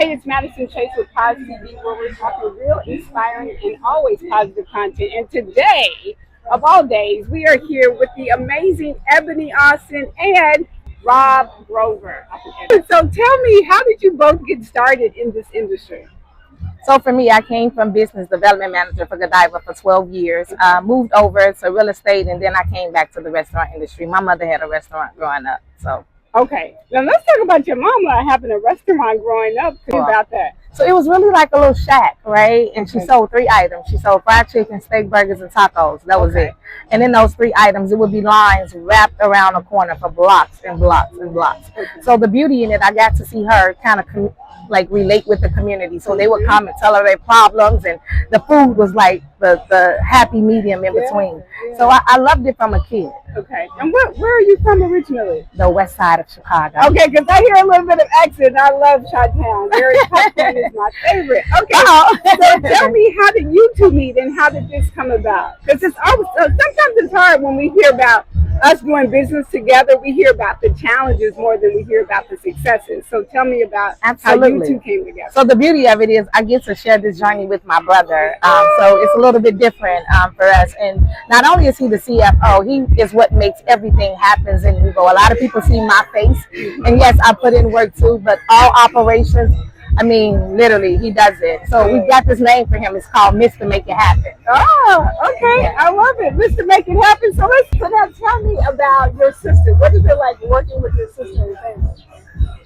Hey, it's Madison Chase with Pause TV, where we're talking real, inspiring, and always positive content. And today, of all days, we are here with the amazing Ebony Austin and Rob Grover. So tell me, how did you both get started in this industry? So for me, I came from business development manager for Godiva for 12 years, moved over to real estate, and then I came back to the restaurant industry. My mother had a restaurant growing up, so. Okay, now let's talk about your mama having a restaurant growing up. Tell me about that. So it was really like a little shack, right? And she sold 3 items. She sold fried chicken, steak, burgers, and tacos. That was it. And in those 3 items, it would be lines wrapped around the corner for blocks and blocks and blocks. So the beauty in it, I got to see her kind of like relate with the community. So they would come and tell her their problems, and the food was like the happy medium in between. So I loved it from a kid. Okay. And where are you from originally? The west side of Chicago. Okay, because I hear a little bit of accent. I love Chi-Town. Chi-Town is my favorite. Okay. So tell me, how did you two meet and how did this come about? Because it's always, sometimes it's hard when we hear about us doing business together. We hear about the challenges more than we hear about the successes. So tell me about how you two came together. So the beauty of it is I get to share this journey with my brother. So it's a little bit different for us. And not only is he the CFO, he is what makes everything happens in Nouveau. A lot of people see my face, and yes, I put in work too, but all operations, I mean, literally, he does it. So we got this name for him. It's called Mr. Make It Happen. Oh, okay. Yeah. I love it. Mr. Make It Happen. So now tell me about your sister. What is it like working with your sister and family?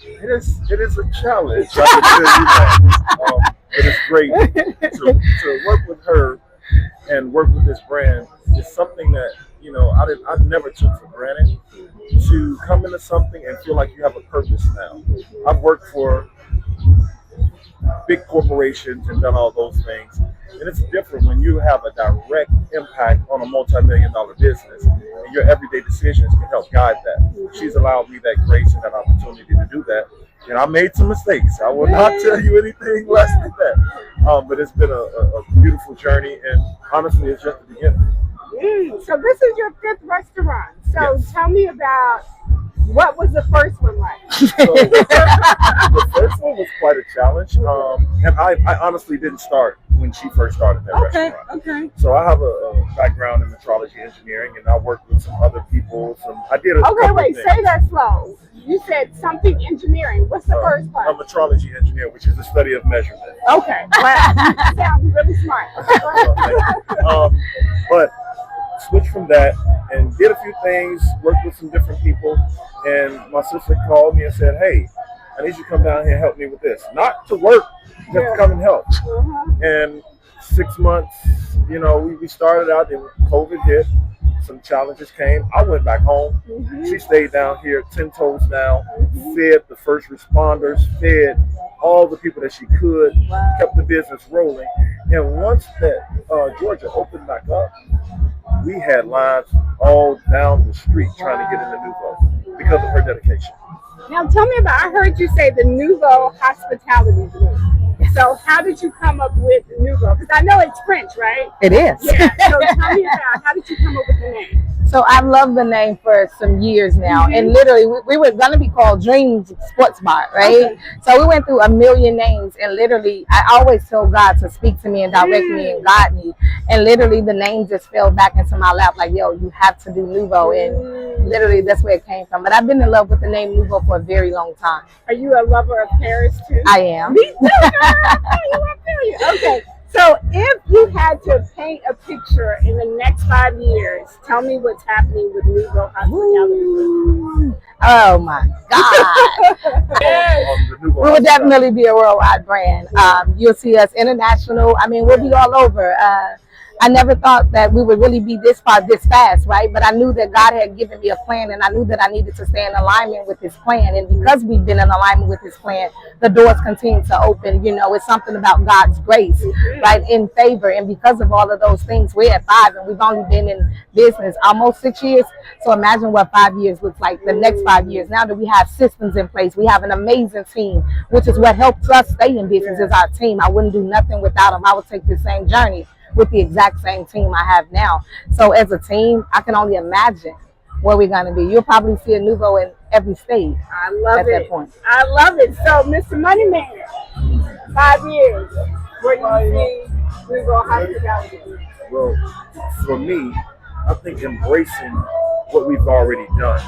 It is a challenge. I can tell you that. It is great to work with her and work with this brand. Is something that, you know, I never took for granted. To come into something and feel like you have a purpose now. I've worked for big corporations and done all those things, and it's different when you have a direct impact on a multi-million-dollar business, and your everyday decisions can help guide that. She's allowed me that grace and that opportunity to do that, and I made some mistakes. I will not tell you anything less than that, but it's been a beautiful journey, and honestly, it's just the beginning. So this is your 5th restaurant. So yes. Tell me about, what was the first one like? So the first one was quite a challenge, and I honestly didn't start when she first started that restaurant. Okay. So I have a background in metrology engineering, and I worked with some other people. Say that slow. You said something engineering. What's the first part? A metrology engineer, which is the study of measurement. Okay. Wow. You sound really smart. But switched from that and did a few things, worked with some different people, and my sister called me and said, "Hey, I need you to come down here and help me with this." Not to work, just to come and help. And 6 months, you know, we started out, then COVID hit, some challenges came. I went back home. She stayed down here 10 toes down, fed the first responders, fed all the people that she could, kept the business rolling. And once that Georgia opened back up, we had lines all down the street trying to get into Nouveau because of her dedication. Now tell me about, I heard you say the Nouveau Hospitality Group. So how did you come up with Nouveau? Because I know it's French, right? It is. Yeah. So tell me about, how did you come up with the name? So I've loved the name for some years now. And literally, we were going to be called Dreams Sports Bar, right? Okay. So we went through a million names, and literally, I always told God to speak to me and direct me and guide me. And literally, the name just fell back into my lap like, yo, you have to do Nouveau. And literally, that's where it came from. But I've been in love with the name Nouveau for a very long time. Are you a lover of Paris, too? I am. Me too, I feel you. Okay. So if you had to paint a picture in the next 5 years, tell me what's happening with Nouveau Hospitality. Oh my God. We will definitely be a worldwide brand. You'll see us international. I mean, we'll be all over. I never thought that we would really be this far this fast, right? But I knew that God had given me a plan, and I knew that I needed to stay in alignment with His plan. And because we've been in alignment with His plan, the doors continue to open. You know, it's something about God's grace, right, in favor. And because of all of those things, we're at 5, and we've only been in business almost 6 years. So imagine what 5 years looks like the next 5 years. Now that we have systems in place, we have an amazing team, which is what helps us stay in business is our team. I wouldn't do nothing without them. I would take the same journey with the exact same team I have now. So as a team, I can only imagine where we're going to be. You'll probably see a Nouveau in every state I love at it. that point. I love it. So, Mr. Moneyman, 5 years. Where do you see Nouveau Hospitality? Well, for me, I think embracing what we've already done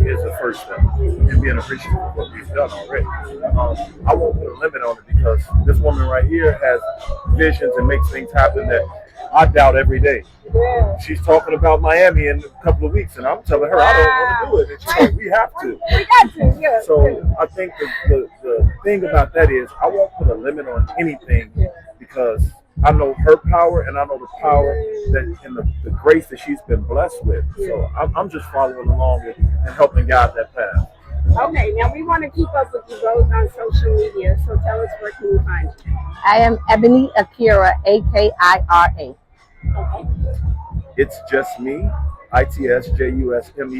is the first step, and being appreciative of what we've done already. I won't put a limit on it because this woman right here has visions and makes things happen that I doubt every day. Yeah. She's talking about Miami in a couple of weeks, and I'm telling her I don't want to do it, and she's like, "We have to." We got to, yeah. So I think the thing about that is I won't put a limit on anything because I know her power and I know the power that and the grace that she's been blessed with. So I'm just following along and helping guide that path. Okay, now we want to keep up with you both on social media. So tell us where can we find you? I am Ebony Akira, Akira. Okay. It's just me, ITSJUSME_.